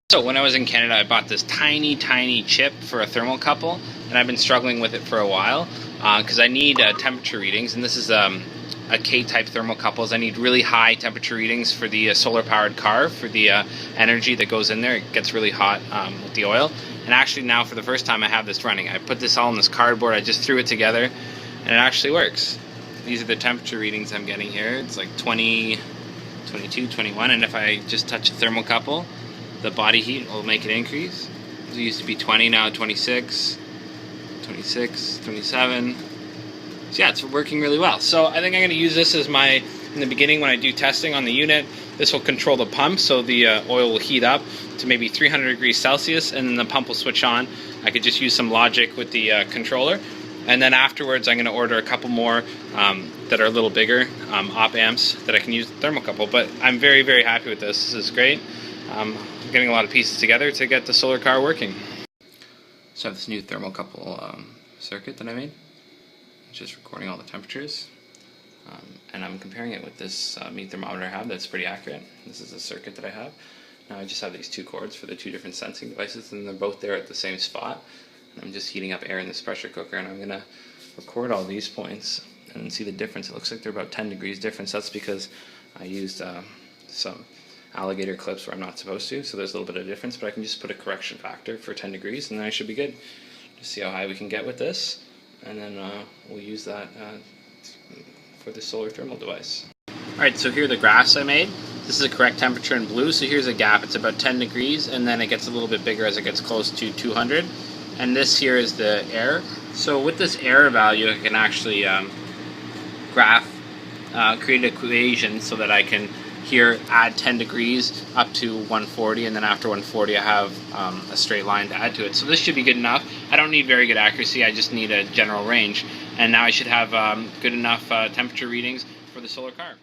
So when I was in Canada, I bought this tiny chip for a thermocouple, and I've been struggling with it for a while because I need temperature readings, and this is a K-type thermocouples. I need really high temperature readings for the solar-powered car, for the energy that goes in there. It gets really hot with the oil. And actually now for the first time I have this running. I put this all in this cardboard, I just threw it together, and it actually works. These are the temperature readings I'm getting here. It's like 20, 22, 21, and if I just touch the thermocouple, the body heat will make it increase. It used to be 20, now 26, 26, 27. So yeah, it's working really well. So I think I'm going to use this as my, in the beginning when I do testing on the unit, this will control the pump, so the oil will heat up to maybe 300 degrees Celsius, and then the pump will switch on. I could just use some logic with the controller, and then afterwards I'm going to order a couple more that are a little bigger, op amps, that I can use the thermocouple. But I'm very happy with this. This is great. I'm getting a lot of pieces together to get the solar car working. So I have this new thermocouple circuit that I made. It's just recording all the temperatures. And I'm comparing it with this meat thermometer I have that's pretty accurate. This is a circuit that I have. Now I just have these two cords for the two different sensing devices, and they're both there at the same spot. And I'm just heating up air in this pressure cooker, and I'm going to record all these points and see the difference. It looks like they're about 10 degrees difference. That's because I used some alligator clips where I'm not supposed to, so there's a little bit of difference, but I can just put a correction factor for 10 degrees and then I should be good. Just see how high we can get with this, and then we'll use that for the solar thermal device. Alright, so here are the graphs I made. This is a correct temperature in blue, so here's a gap. It's about 10 degrees, and then it gets a little bit bigger as it gets close to 200. And this here is the air. So with this air value, I can actually create an equation so that I can here add 10 degrees up to 140, and then after 140 I have a straight line to add to it. So this should be good enough. I don't need very good accuracy, I just need a general range. And now I should have good enough temperature readings for the solar car.